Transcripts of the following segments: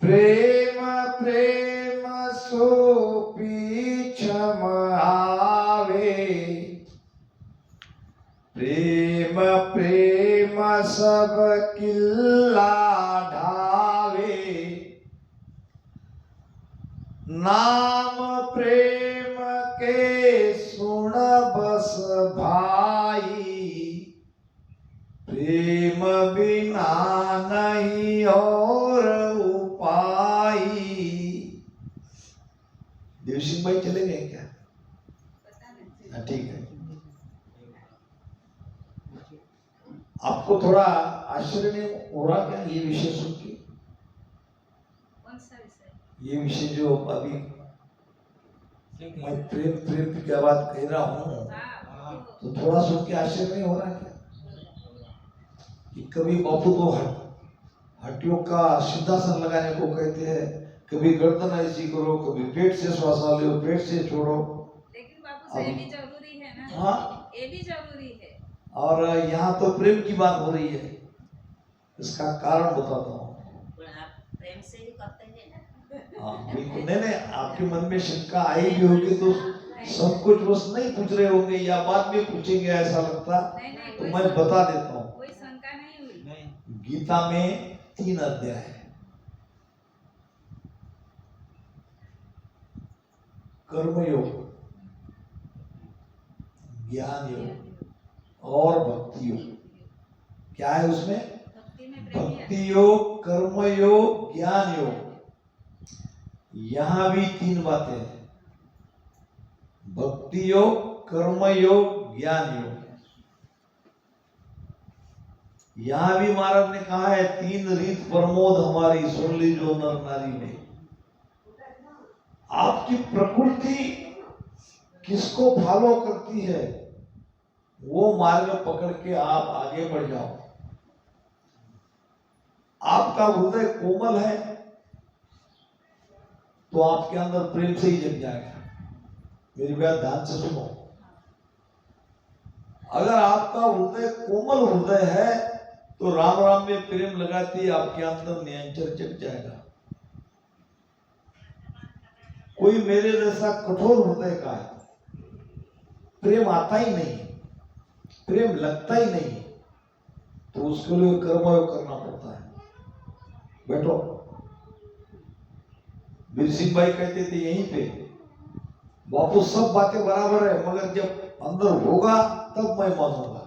प्रेम प्रेम सो पीछम आवे, प्रेम प्रेम सब किल्ला ढावे, नाम प्रेम के सुन बस भाई, प्रेम बिना नहीं और उपाय। देवसिंह भाई चले गए क्या? ठीक है। आपको थोड़ा आश्चर्य नहीं हो रहा क्या ये विषय सुन के? कौन सा विषय? ये विषय जो अभी मैं प्रेम प्रेम की क्या बात कह रहा हूँ, तो थोड़ा सुन के आश्चर्य नहीं हो रहा क्या कि कभी बापू तो हड्डियों का सिद्धासन लगाने को कहते हैं, कभी गर्दन ऐसी करो, कभी पेट से श्वास लो, पेट से छोड़ो। लेकिन बापू से ये भी जरूरी है ना। हाँ, ये भी जरूरी है। और यहाँ तो प्रेम की बात हो रही है, इसका कारण बताता हूँ। आप प्रेम से ही करते हैं ना। हाँ बिल्कुल। नहीं, आपके मन में शंका आई भी होगी तो सब कुछ बस नहीं पूछ रहे होंगे या बाद में पूछेंगे ऐसा लगता, तो मैं बता देता हूँ। कोई शंका नहीं हुई। गीता में 3 अध्याय है। कर्मयोग, ज्ञान योग और भक्ति योग। क्या है उसमें? भक्ति योग, कर्म योग, ज्ञान योग। यहां भी 3 बातें हैं, भक्ति योग, कर्म योग, ज्ञान योग। यहां भी महाराज ने कहा है 3 रीत प्रमोद हमारी सुन ली जो नर नारी में। आपकी प्रकृति किसको फॉलो करती है वो मार्ग पकड़ के आप आगे बढ़ जाओ। आपका हृदय कोमल है तो आपके अंदर प्रेम से ही जग जाएगा। मेरी बात ध्यान से सुनो। अगर आपका हृदय कोमल हृदय है तो राम राम में प्रेम लगाते आपके अंदर नियंत्रण जग जाएगा। कोई मेरे जैसा कठोर हृदय का है, प्रेम आता ही नहीं, प्रेम लगता ही नहीं, तो उसके लिए कर्मयोग करना पड़ता है। बैठो। वीर सिंह भाई कहते थे यहीं पे, बापू सब बातें बराबर है मगर जब अंदर होगा तब मैं मानूंगा।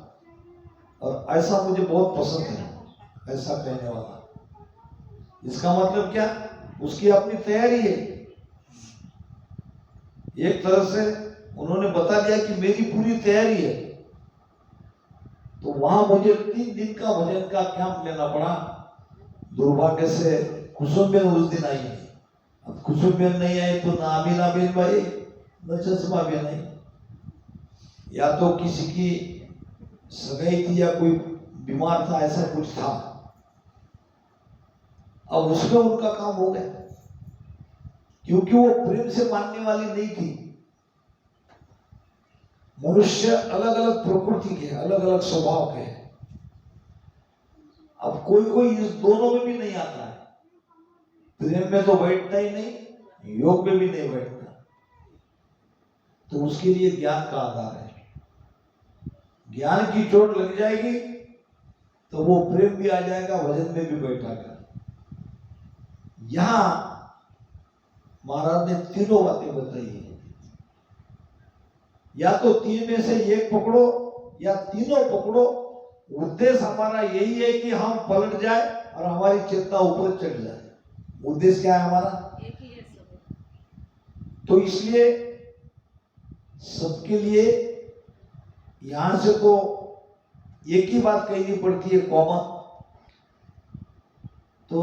और ऐसा मुझे बहुत पसंद है ऐसा कहने वाला। इसका मतलब क्या? उसकी अपनी तैयारी है। एक तरह से उन्होंने बता दिया कि मेरी पूरी तैयारी है। तो वहां मुझे 3 दिन का भजन का कैंप लेना पड़ा। दुर्भाग्य से कुसुमबेन उस दिन आई नहीं। अब कुसुमबेन नहीं आई तो ना अमीना बेन भाई न चश्मा भी नहीं, या तो किसी की सगाई थी या कोई बीमार था, ऐसा कुछ था। अब उसमें उनका काम हो गया क्योंकि वो प्रेम से मानने वाली नहीं थी। मनुष्य अलग अलग प्रकृति के, अलग अलग स्वभाव के हैं। अब कोई कोई इस दोनों में भी नहीं आता है। प्रेम में तो बैठता ही नहीं, योग में भी नहीं बैठता, तो उसके लिए ज्ञान का आधार है। ज्ञान की चोट लग जाएगी तो वो प्रेम भी आ जाएगा, भजन में भी बैठेगा। यहां महाराज ने 3 बातें बताई है। या तो 3 में से एक पकड़ो या तीनों पकड़ो। उद्देश्य हमारा यही है कि हम पलट जाए और हमारी चेतना ऊपर चढ़ जाए। उद्देश्य क्या है हमारा? एक ही है सब। तो इसलिए सबके लिए यहां से तो एक ही बात कहनी पड़ती है कॉमन। तो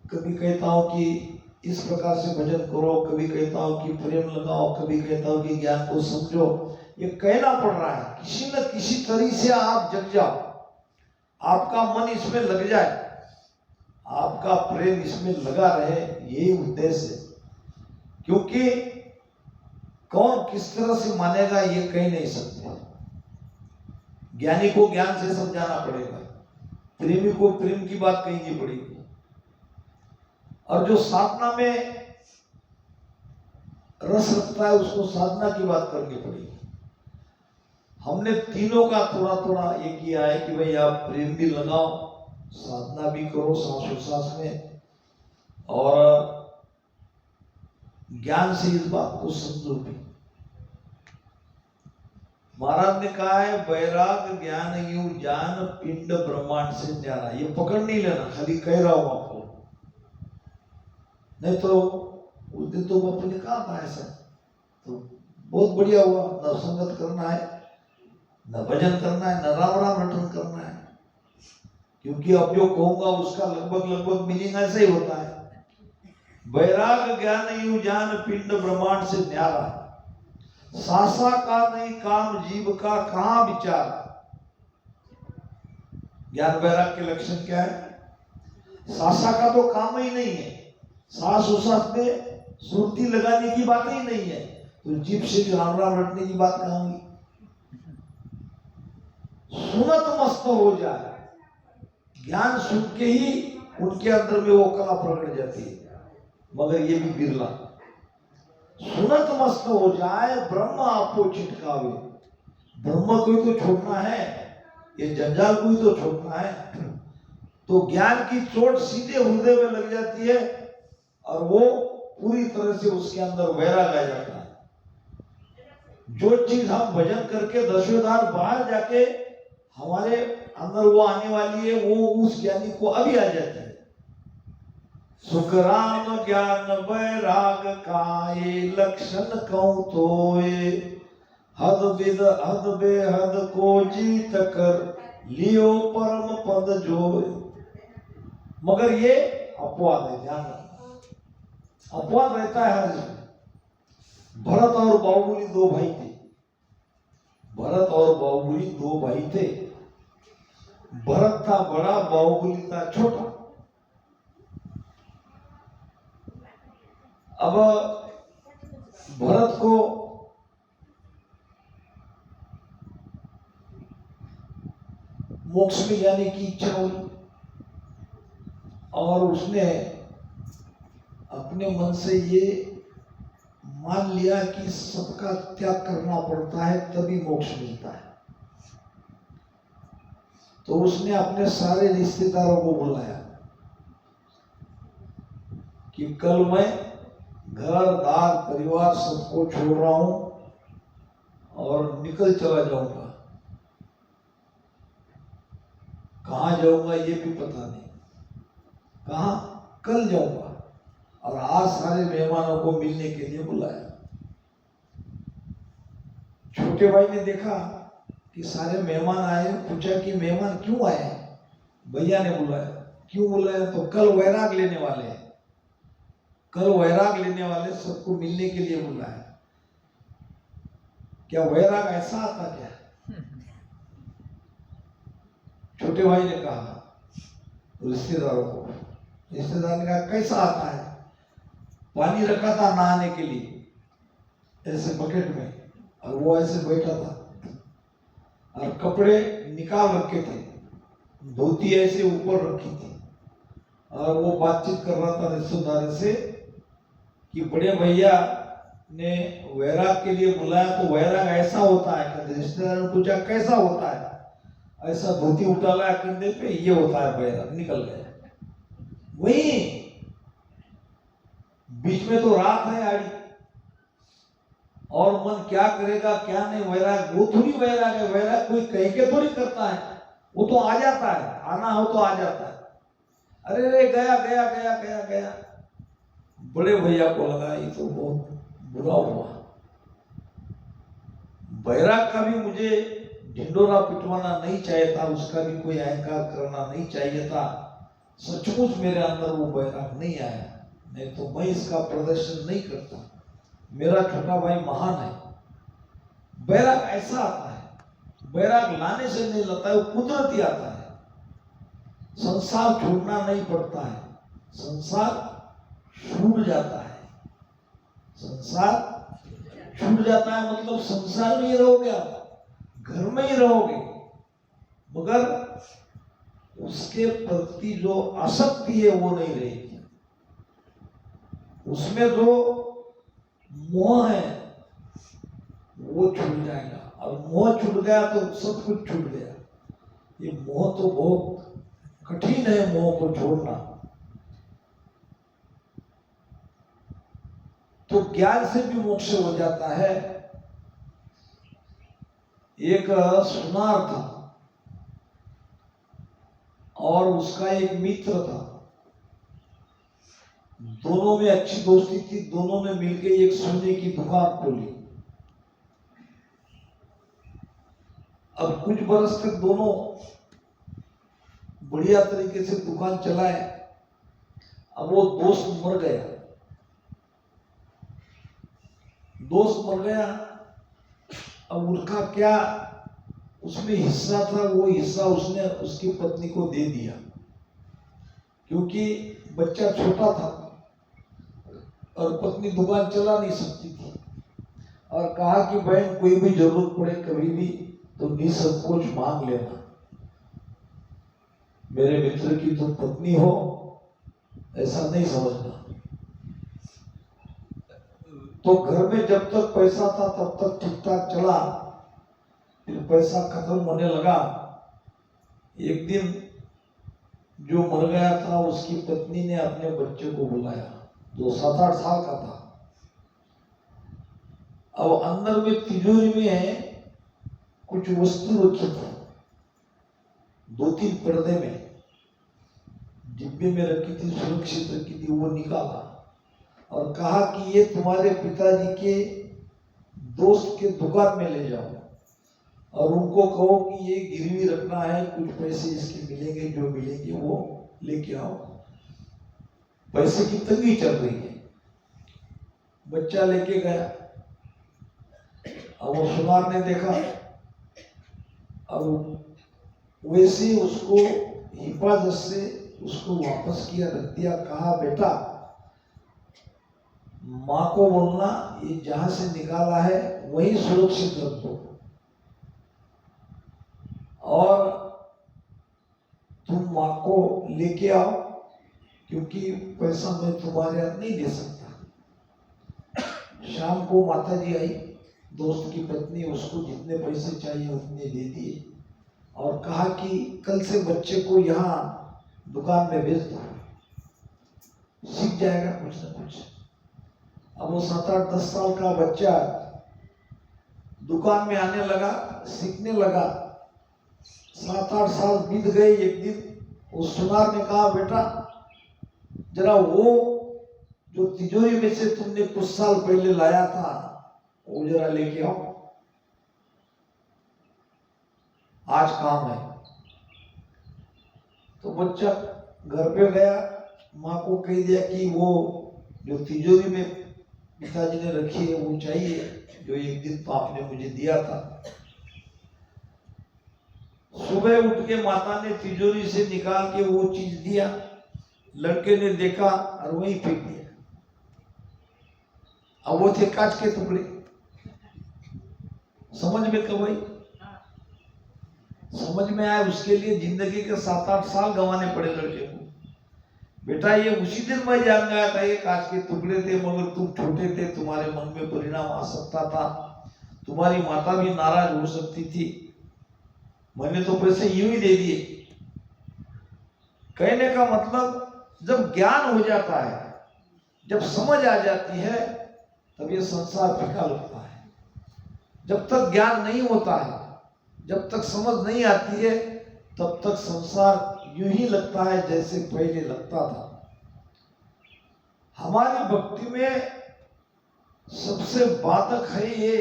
कभी कहता हूं कि इस प्रकार से भजन करो, कभी कहता हूं कि प्रेम लगाओ, कभी कहता हूं कि ज्ञान को समझो। ये कहना पड़ रहा है, किसी न किसी तरीके से आप जग जाओ, आपका मन इसमें लग जाए, आपका प्रेम इसमें लगा रहे, यही उद्देश्य है। क्योंकि कौन किस तरह से मानेगा ये कह नहीं सकते। ज्ञानी को ज्ञान से समझाना पड़ेगा, प्रेमी को प्रेम की बात कहनी पड़ेगी। और जो साधना में रस रखता है उसको साधना की बात करनी पड़ेगी। हमने तीनों का थोड़ा थोड़ा ये किया है कि भाई आप प्रेम भी लगाओ, साधना भी करो सांस उच्छ्वास में, और ज्ञान से इस बात को समझो भी। महाराज ने कहा है वैराग ज्ञान यू ज्ञान पिंड ब्रह्मांड से न्यारा। ये पकड़ नहीं लेना, खाली कह रहा हूं आपको, नहीं तो उस दिन तो बापू ने कहा था ऐसा, तो बहुत बढ़िया हुआ। न संगत करना है, न भजन करना है, न राम राम रटन करना है, क्योंकि अब जो कहूंगा उसका लगभग मीनिंग ऐसा ही होता है। वैराग ज्ञान यू ज्ञान पिंड ब्रह्मांड से न्यारा, सासा का नहीं काम जीव का कहां विचार। ज्ञान वैराग के लक्षण क्या है? सासा का तो काम ही नहीं है, सांस उच्छ्वास में सुरती लगाने की बात ही नहीं है, तो जीव से राम राम रटने की बात कहां हुई? सुनत मस्त हो जाए, ज्ञान सुन के ही उनके अंदर में वो कला प्रकट जाती है, मगर ये भी बिरला। सुनत मस्त हो जाए ब्रह्म आपो चिटकावे, ब्रह्म को ही तो छोड़ना है, ये जंजाल को ही तो छोड़ना है। तो ज्ञान की चोट सीधे हृदय में लग जाती है और वो पूरी तरह से उसके अंदर वैराग आ जाता है। जो चीज हम भजन करके दशोदार बाहर जाके हमारे अंदर वो आने वाली है, वो उस ज्ञानी को अभी आ जाती है। सुख राम ज्ञान वैराग काये लक्षण कहूं तोये, हद विद हद बेहद को जीत कर लियो परम पद जोय। मगर ये अपवाद है, ध्यान रखना, अपवाद रहता है हर जगह। भरत और बाहुबली दो भाई थे, भरत और बाहुबली दो भाई थे। भरत था बड़ा, बाहुबली था छोटा। अब भरत को मोक्ष में जाने की इच्छा हुई और उसने अपने मन से ये मान लिया कि सबका त्याग करना पड़ता है तभी मोक्ष मिलता है। तो उसने अपने सारे रिश्तेदारों को बुलाया कि कल मैं घर दार परिवार सबको छोड़ रहा हूं और निकल चला जाऊंगा। कहां जाऊंगा ये भी पता नहीं, कहां कल जाऊंगा। और आज सारे मेहमानों को मिलने के लिए बुलाया। छोटे भाई ने देखा कि सारे मेहमान आए, पूछा कि मेहमान क्यों आए? भैया ने बुलाया। क्यों बुलाया? तो कल वैराग लेने वाले हैं, कल वैराग लेने वाले सबको मिलने के लिए बुलाया। क्या वैराग ऐसा आता क्या? छोटे भाई ने कहा रिश्तेदारों को, रिश्तेदार ने कहा कैसा आता है? पानी रखा था नहाने के लिए ऐसे बकेट में, और वो ऐसे बैठा था और कपड़े निकाल रखे थे, धोती ऐसे ऊपर रखी थी, और वो बातचीत कर रहा था रिश्तेदार से कि बड़े भैया ने वैराग के लिए बुलाया, तो वैराग ऐसा होता है। रिश्तेदार ने पूछा कैसा होता है? ऐसा धोती उठा लाया कंधे पे, ये होता है वैराग। निकल गया। वही बीच में तो रात है आड़ी, और मन क्या करेगा क्या नहीं, वैराग वो थोड़ी वैराग है। वैराग कोई कह के थोड़ी करता है, वो तो आ जाता है, आना हो तो आ जाता है। अरे रे गया गया गया गया गया। बड़े भैया को लगा ये तो बहुत बुरा हुआ। वैराग का भी मुझे ढिंडोरा पिटवाना नहीं चाहिए था, उसका भी कोई अहंकार करना नहीं चाहिए था। सचमुच मेरे अंदर वो वैराग नहीं आया, नहीं तो मैं इसका प्रदर्शन नहीं करता। मेरा छोटा भाई महान है। वैराग ऐसा आता है, वैराग लाने से नहीं लाता है, वो कुदरती आता है। संसार छोड़ना नहीं पड़ता है, संसार छूट जाता है। संसार छूट जाता है मतलब संसार में ही रहोगे आप, घर में ही रहोगे, मगर उसके प्रति जो आसक्ति है वो नहीं रहेगी। उसमें जो मोह है वो छूट जाएगा, और मोह छूट गया तो सब कुछ छूट गया। ये मोह तो बहुत कठिन है, मोह को छोड़ना। तो ज्ञान से भी मोक्ष हो जाता है। एक सुनार था और उसका एक मित्र था, दोनों में अच्छी दोस्ती थी, दोनों ने मिलकर एक सोने की दुकान खोली। अब कुछ बरस तक दोनों बढ़िया तरीके से दुकान चलाए। अब वो दोस्त मर गया, अब उनका क्या उसमें हिस्सा था, वो हिस्सा उसने उसकी पत्नी को दे दिया, क्योंकि बच्चा छोटा था और पत्नी दुकान चला नहीं सकती थी। और कहा कि बहन कोई भी जरूरत पड़े कभी भी तो निसंकोच मांग लेना, मेरे मित्र की तुम पत्नी हो ऐसा नहीं समझना। तो घर में जब तक पैसा था तब तक ठीक ठाक चला, फिर पैसा खत्म होने लगा। एक दिन जो मर गया था उसकी पत्नी ने अपने बच्चे को बुलाया, जो 7-8 साल का था। अब अंदर में तिजोरी में कुछ वस्तु रखी थी, 2-3 पर्दे में डिब्बे में रखी थी, सुरक्षित रखी थी। वो निकाला और कहा कि ये तुम्हारे पिताजी के दोस्त के दुकान में ले जाओ और उनको कहो कि ये गिरवी रखना है, कुछ पैसे इसके मिलेंगे, जो मिलेंगे वो लेके आओ, पैसे की तंगी चल रही है। बच्चा लेके गया। अब वो सुनार ने देखा, अब वैसे ही उसको हिफाजत से उसको वापस किया, रख दिया। कहा बेटा माँ को बोलना ये जहां से निकाला है वही सुरक्षित रख दो, और तुम माँ को लेके आओ, क्योंकि पैसा मैं तुम्हारे हाथ नहीं दे सकता। शाम को माताजी आई, दोस्त की पत्नी, उसको जितने पैसे चाहिए उतने दे दिए और कहा कि कल से बच्चे को यहाँ दुकान में भेज दो, सीख जाएगा कुछ ना कुछ। अब वो 7-8-10 साल का बच्चा दुकान में आने लगा, सीखने लगा। 7-8 साल बीत गए। एक दिन उस सुनार ने कहा बेटा जरा वो जो तिजोरी में से तुमने कुछ साल पहले लाया था वो जरा लेके आओ, आज काम है। तो बच्चा घर पे गया, माँ को कह दिया कि वो जो तिजोरी में पिताजी ने रखी है वो चाहिए, जो एक दिन तो आपने मुझे दिया था। सुबह उठ के माता ने तिजोरी से निकाल के वो चीज दिया, लड़के ने देखा और वहीं फेंक दिया। अब वो थे कांच के टुकड़े। समझ में कब आई? समझ में आया। उसके लिए जिंदगी के 7-8 साल गंवाने पड़े लड़के को। बेटा ये उसी दिन मैं जान गया था ये कांच के टुकड़े थे, मगर तुम छोटे थे, तुम्हारे मन में परिणाम आ सकता था, तुम्हारी माता भी नाराज हो सकती थी, मैंने तो पैसे यूं ही दे दिए। कहने का मतलब जब ज्ञान हो जाता है, जब समझ आ जाती है, तब ये संसार फीका लगता है। जब तक ज्ञान नहीं होता है, जब तक समझ नहीं आती है, तब तक संसार यूं ही लगता है जैसे पहले लगता था। हमारी भक्ति में सबसे बाधक है ये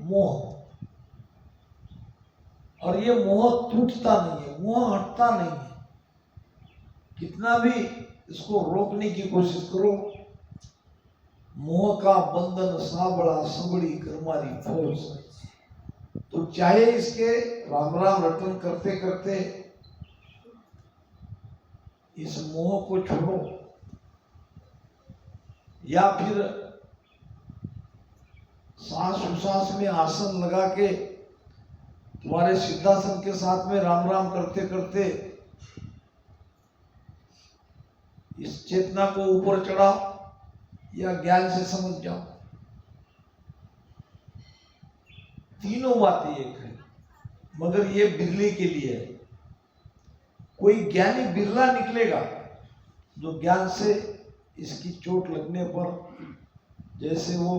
मोह, और ये मोह टूटता नहीं है, मोह हटता नहीं है। कितना भी इसको रोकने की कोशिश करो, मोह का बंधन साबड़ा सबड़ी करमारी फौज। तो चाहे इसके राम राम रटन करते करते इस मोह को छोड़ो, या फिर सांस उसास में आसन लगा के तुम्हारे सिद्धासन के साथ में राम राम करते करते इस चेतना को ऊपर चढ़ाओ, या ज्ञान से समझ जाओ, तीनों बातें एक है, मगर ये बिरले के लिए है। कोई ज्ञानी बिरला निकलेगा जो ज्ञान से इसकी चोट लगने पर, जैसे वो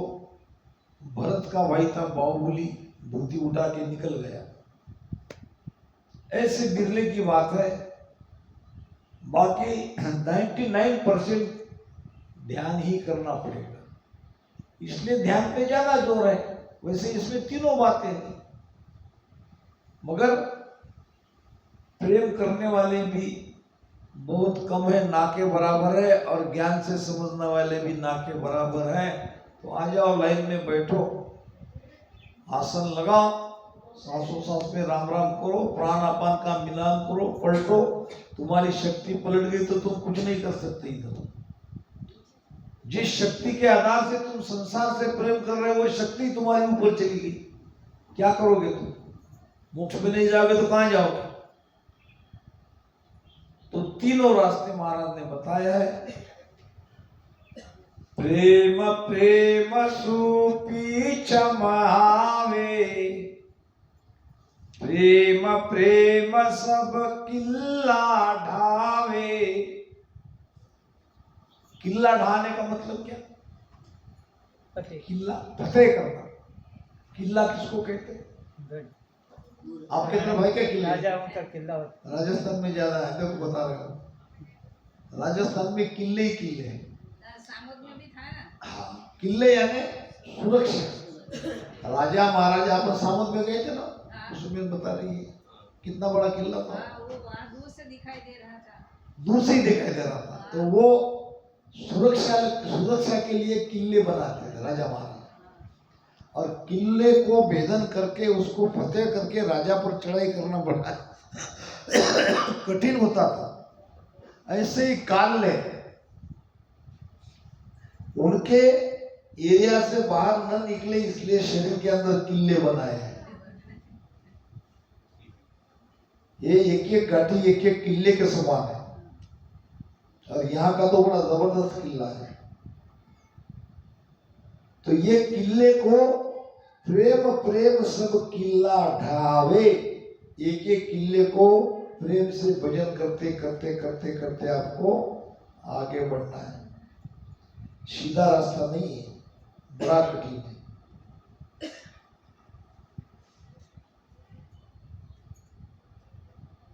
भरत का भाई था बाहुबली, धोती उठा के निकल गया, ऐसे बिरले की बात है। बाकी 99% ध्यान ही करना पड़ेगा, इसलिए ध्यान पे ज्यादा जोर है। वैसे इसमें तीनों बातें हैं, मगर प्रेम करने वाले भी बहुत कम है, ना के बराबर है, और ज्ञान से समझने वाले भी ना के बराबर है। तो आ जाओ, लाइन में बैठो, आसन लगाओ, सांसों में राम राम करो, प्राण अपान का मिलान करो, पलटो। तुम्हारी शक्ति पलट गई तो तुम कुछ नहीं कर सकते इधर। जिस शक्ति के आधार से तुम संसार से प्रेम कर रहे हो, वो शक्ति तुम्हारे ऊपर चली गई, क्या करोगे तुम? मोक्ष में नहीं जाओगे तो कहां जाओगे? तो तीनों रास्ते महाराज ने बताया है। प्रेम प्रेम सूपी चमावे, प्रेम प्रेम सब किल्ला ढावे। किल्ला ढाने का मतलब क्या? किल्ला फतेह करना। किल्ला किसको कहते हैं? आपके तरफ है क्या किला? का किला राजस्थान में ज्यादा है, देखो बता रहे हो, राजस्थान में किले ही किले हैं। सामुद में भी था ना। हाँ, किले यानी सुरक्षा। राजा महाराजा अपन सामुद में गए थे ना, उसमें बता रही है कितना बड़ा किला था। वो वहाँ दूर से दिखाई दे रहा था, दूर से ही दिखाई दे रहा था। तो वो सुरक्षा के लिए किले बनाते थे राजा महाराज, और किले को भेदन करके उसको फतेह करके राजा पर चढ़ाई करना बड़ा कठिन होता था। ऐसे ही काल उनके एरिया से बाहर न निकले, इसलिए शरीर के अंदर किले बनाए हैं। ये एक एक गाठी एक एक किले के समान है, और यहाँ का तो बड़ा जबरदस्त किला है। तो ये किले को प्रेम प्रेम सब किला ढावे, एक एक किले को प्रेम से भजन करते करते करते करते आपको आगे बढ़ना है। सीधा रास्ता नहीं है, बड़ा कठिन है।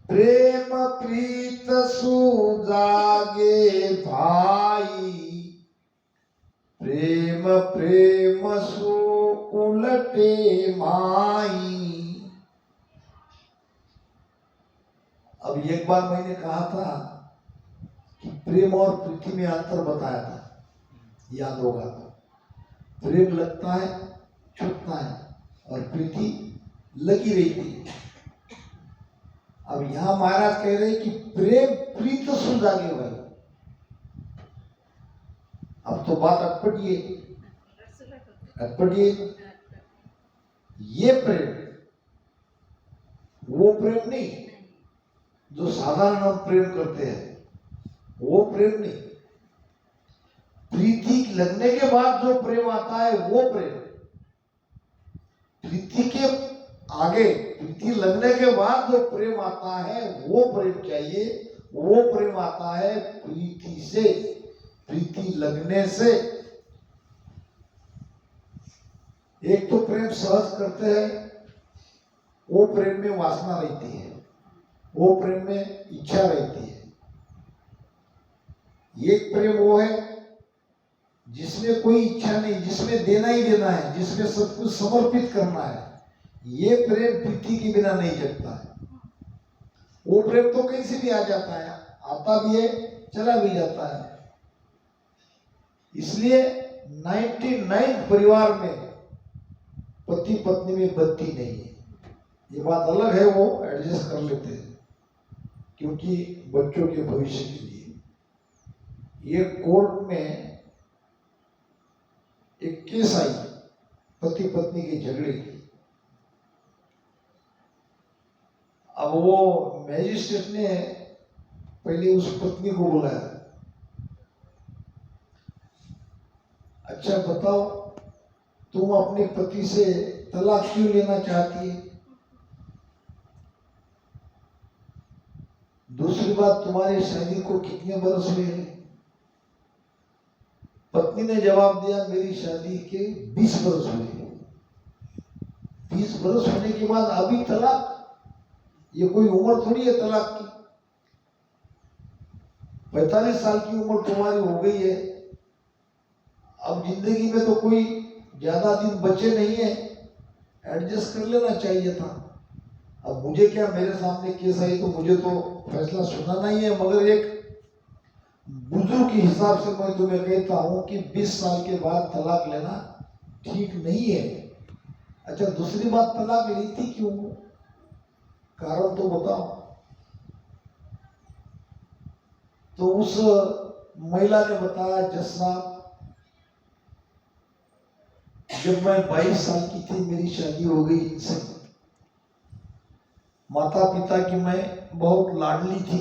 प्रेम प्रीत सुजागे भाई, प्रेम प्रेम सु उलटे माई। अब एक बार मैंने कहा था कि प्रेम और प्रीति में अंतर बताया था, याद होगा तो। प्रेम लगता है, छूटता है, और प्रीति लगी रहती है। अब यहां महाराज कह रहे हैं कि प्रेम प्रीत सुजागे भाई। अब तो बात अटपटिए, ये प्रेम वो प्रेम नहीं जो साधारण हम प्रेम करते हैं, वो प्रेम नहीं। प्रीति लगने के बाद जो प्रेम आता है वो प्रेम। प्रीति के आगे, प्रीति लगने के बाद जो प्रेम आता है वो प्रेम चाहिए। वो प्रेम आता है प्रीति से, प्रीति लगने से। एक तो प्रेम सहज करते हैं, वो प्रेम में वासना रहती है, वो प्रेम में इच्छा रहती है। एक प्रेम वो है जिसमें कोई इच्छा नहीं, जिसमें देना ही देना है, जिसमें सब कुछ समर्पित करना है। ये प्रेम प्रीति के बिना नहीं जगता है। वो प्रेम तो कहीं से भी आ जाता है, आता भी है, चला भी जाता है। इसलिए 99 परिवार में पति पत्नी में बत्ती नहीं है। ये बात अलग है, वो एडजस्ट कर लेते हैं क्योंकि बच्चों के भविष्य के लिए। ये कोर्ट में एक केस आई पति पत्नी के झगड़े की। अब वो मैजिस्ट्रेट ने पहले उस पत्नी को बुलाया, अच्छा बताओ, तुम अपने पति से तलाक क्यों लेना चाहती है? दूसरी बात, तुम्हारी शादी को कितने बरस हुए हैं? पत्नी ने जवाब दिया, मेरी शादी के 20 बरस हुए हैं। 20 बरस होने के बाद अभी तलाक? ये कोई उम्र थोड़ी है तलाक की। 45 साल की उम्र तुम्हारी हो गई है, अब जिंदगी में तो कोई ज्यादा दिन बचे नहीं है, एडजस्ट कर लेना चाहिए था। अब मुझे क्या, मेरे सामने केस आई तो मुझे तो फैसला सुनाना ही है, मगर एक बुजुर्ग के हिसाब से मैं तुम्हें कहता हूं कि 20 साल के बाद तलाक लेना ठीक नहीं है। अच्छा दूसरी बात, तलाक ली थी क्यों? कारण तो बताओ। तो उस महिला ने बताया, जैसा जब मैं 22 साल की थी मेरी शादी हो गई इनसे। माता पिता की मैं बहुत लाडली थी,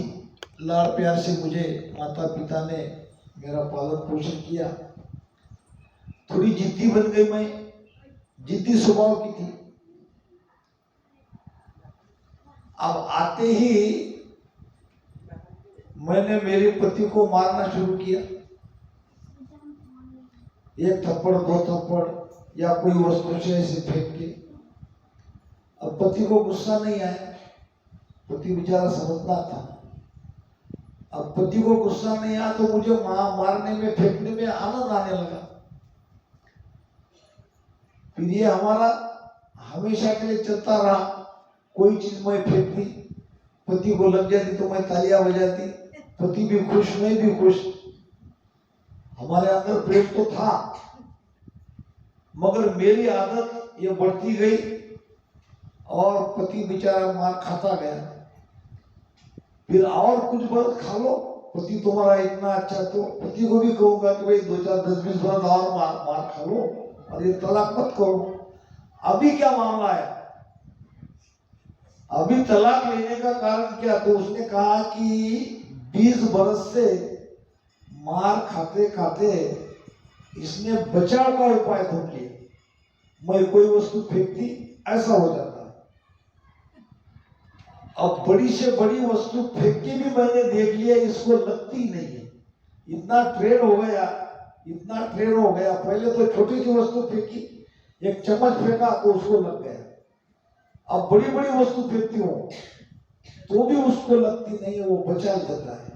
लाड़ प्यार से मुझे माता पिता ने मेरा पालन पोषण किया। थोड़ी जिद्दी बन गई, मैं जिद्दी स्वभाव की थी। अब आते ही मैंने मेरे पति को मारना शुरू किया, एक थप्पड़ दो थप्पड़ या कोई वस्तु से ऐसे फेंक के। अब पति को गुस्सा नहीं आया, पति बेचारा समझदार था। अब पति को गुस्सा नहीं आया तो मुझे मारने में फेंकने में आनंद आने लगा। फिर ये हमारा हमेशा के लिए चलता रहा। कोई चीज मैं फेंक दी, पति को लग जाती तो मैं तालियां बजाती, पति भी खुश मैं भी खुश। हमारे अंदर प्रेम तो था, मगर मेरी आदत ये बढ़ती गई और पति बेचारा मार खाता गया। फिर और कुछ बार खा लो, पति तुम्हारा इतना अच्छा, तो पति को भी कहूंगा कि भाई 2 4 10 20 बार और मार खा लो और ये तलाक मत करो। अभी क्या मामला है, अभी तलाक लेने का कारण क्या? तो उसने कहा कि 20 बरस से मार खाते खाते इसने बचाव का उपाय ढूंढ लिया। मैं कोई वस्तु फेंकती, ऐसा हो जाता। अब बड़ी से बड़ी वस्तु फेंक के भी मैंने देख लिया, इसको लगती नहीं है। इतना ट्रेन हो गया, इतना ट्रेन हो गया। पहले तो छोटी सी वस्तु फेंकी, एक चम्मच फेंका तो उसको लग गया। अब बड़ी बड़ी वस्तु फेंकती हूँ तो भी उसको लगती नहीं है, वो बचा जाता है।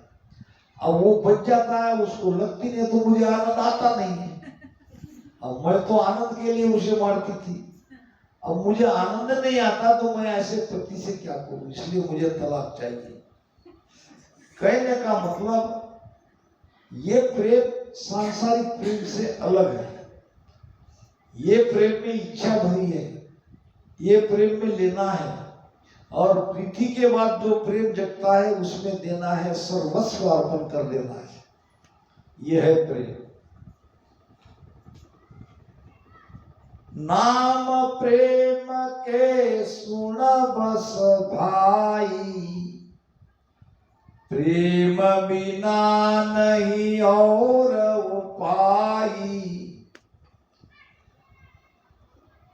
अब वो बच जाता है, उसको लगती नहीं तो मुझे आनंद आता नहीं है। अब मैं तो आनंद के लिए उसे मारती थी, अब मुझे आनंद नहीं आता तो मैं ऐसे पति से क्या करूं, इसलिए मुझे तलाक चाहिए। कहने का मतलब, ये प्रेम सांसारिक प्रेम से अलग है। ये प्रेम में इच्छा भरी है, ये प्रेम में लेना है, और प्रीति के बाद जो प्रेम जगता है उसमें देना है, सर्वस्व अर्पण कर देना है। ये है प्रेम। नाम प्रेम के सुन बस भाई, प्रेम बिना नहीं और उपाय।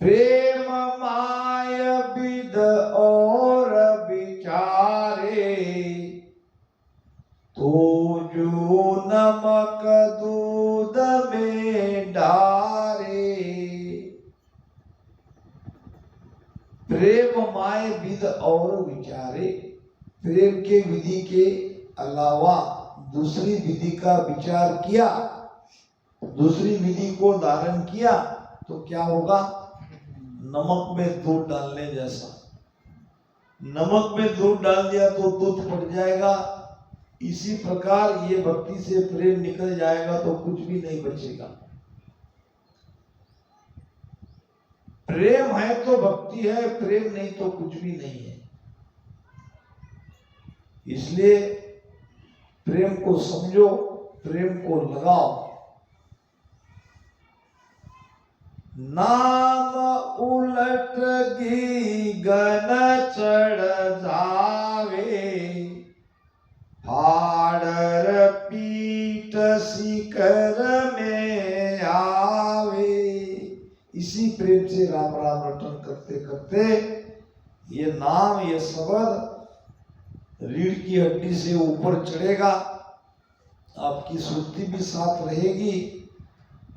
प्रेम माय विद और विचारे, तो जो नमक दूध में डारे। प्रेम माय विद और विचारे, प्रेम के विधि के अलावा दूसरी विधि का विचार किया, दूसरी विधि को धारण किया तो क्या होगा? नमक में दूध डालने जैसा। नमक में दूध डाल दिया तो दूध फट जाएगा। इसी प्रकार ये भक्ति से प्रेम निकल जाएगा तो कुछ भी नहीं बचेगा। प्रेम है तो भक्ति है, प्रेम नहीं तो कुछ भी नहीं है। इसलिए प्रेम को समझो, प्रेम को लगाओ। नाम उलट गी गन चढ़ जावे, फाड़र पीठ शिखर में आ ऐसे राम राम रटन करते करते ये नाम, ये शब्द रीढ़ की हड्डी से ऊपर चढ़ेगा, आपकी सुर्ती भी साथ रहेगी,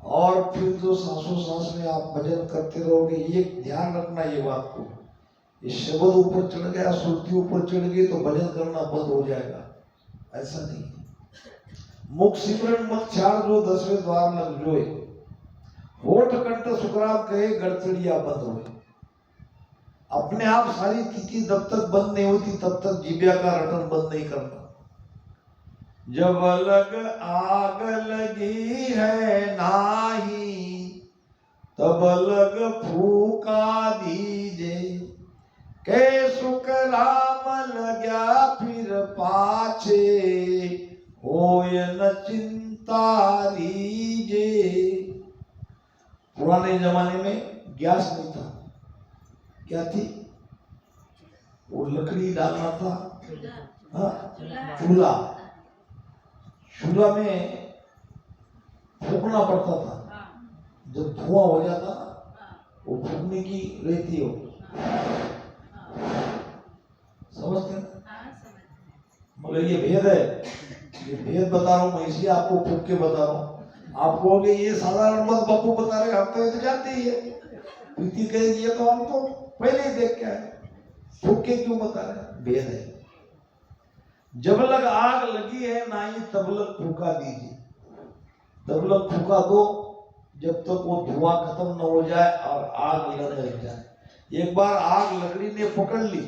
और फिर जो सांसों सांस में आप भजन करते रहोगे। ये ध्यान रखना ये बात को, ये शब्द ऊपर चढ़ गया, सुर्ती ऊपर चढ़ गई तो भजन करना बंद हो जाएगा, ऐसा नहीं है। मुख सिमरन मत छाड़ जो 10वें द्वार लग जोए, होठ कंठ सुखराम कहे गड़चड़िया बंद होए। अपने आप सारी तिथि जब तक बंद नहीं होती तब तक जीव्या का रटन बंद नहीं करना। जब लग आग लगी है नाही, तब लग फूका दीजे, के सुख राम लग्या फिर पाछे, होय न चिंता लीजे। पुराने जमाने में गैस नहीं था, क्या थी? वो लकड़ी डालना था, चूल्हा, चूल्हा में फूकना पड़ता था। जब धुआं हो जाता वो फूकने की रहती हो, समझते हैं? मगर ये भेद है, ये भेद बता रहा हूँ मैं, इसलिए आपको फूक के बता रहा हूँ। आप कहोगे ये साधारण मत बापू बता रहे, हम तो ये तो जानते ही है। प्रीति कहेगी ये तो हम तो पहले ही देख के आए, फूक के क्यों बता रहे? भेद है। जब लग आग लगी है नाही, तब लग फूका दीजिए। तब लग फूका दो जब तक वो धुआं खत्म न हो जाए और आग न लग जाए। एक बार आग लकड़ी ने पकड़ ली,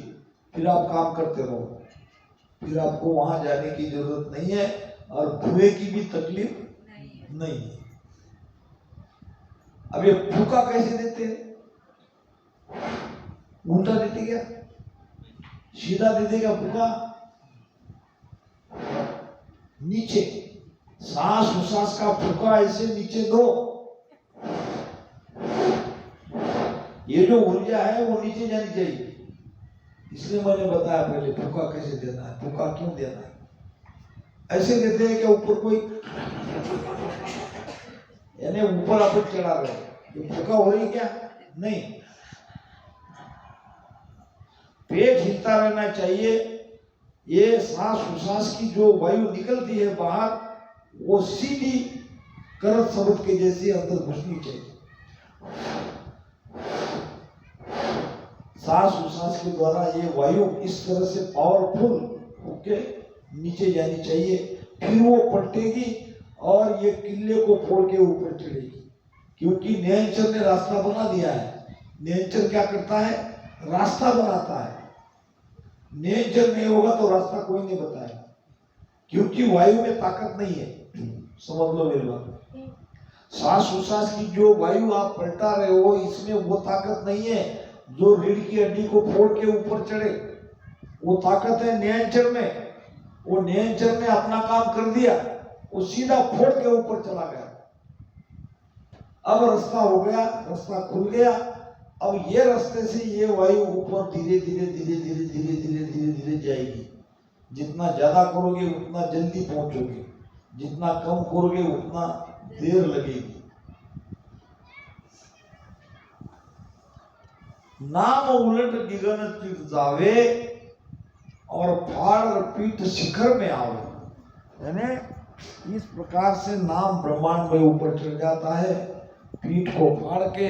फिर आप काम करते रहो, फिर आपको वहां जाने की जरूरत नहीं है और धुएं की भी तकलीफ नहीं है। अब ये फूका कैसे देते हैं? उल्टा देते क्या? सीधा दे देगा फूका? नीचे सांस उसास का फूका ऐसे नीचे दो, ये जो ऊर्जा है वो नीचे जानी चाहिए। इसलिए मैंने बताया पहले फूका कैसे देना है, फूका क्यों देना है। ऐसे देते हैं कि ऊपर कोई, यानी ऊपर आप चढ़ा रहे हो, ये फूका हो रही क्या? नहीं, पेट हिलता रहना चाहिए। ये सांस उसास की जो वायु निकलती है बाहर, वो सीधी करत शब्द के जैसे अंदर घुसनी चाहिए। सांस उसास के द्वारा ये वायु इस तरह से पावरफुल होके नीचे जानी चाहिए, फिर वो पलटेगी और ये किले को फोड़ के ऊपर चढ़ेगी। क्योंकि नयनचर ने रास्ता बना दिया है। नयनचर क्या करता है? रास्ता बनाता है। नयनचर नहीं होगा तो रास्ता कोई नहीं बताएगा, क्योंकि वायु में ताकत नहीं है। समझ लो मेरी बात। सांस उसास की जो वायु आप पलटा रहे हो, इसमें वो ताकत नहीं है जो रीढ़ की हड्डी को फोड़ के ऊपर चढ़े। वो ताकत है नयनचर में। वो नयनचर ने अपना काम कर दिया, वो सीधा फोड़ के ऊपर चला गया। अब रास्ता हो गया, रास्ता खुल गया। अब ये रास्ते से ये वायु ऊपर धीरे धीरे धीरे धीरे धीरे धीरे धीरे धीरे जाएगी। जितना ज्यादा करोगे उतना जल्दी पहुंचोगे, जितना कम करोगे उतना देर लगेगी। नाम उलट गिगन तीर जावे और फाड़ पीठ शिखर में आवे। यानी इस प्रकार से नाम ब्रह्मांड में ऊपर चढ़ जाता है, पीठ को फाड़ के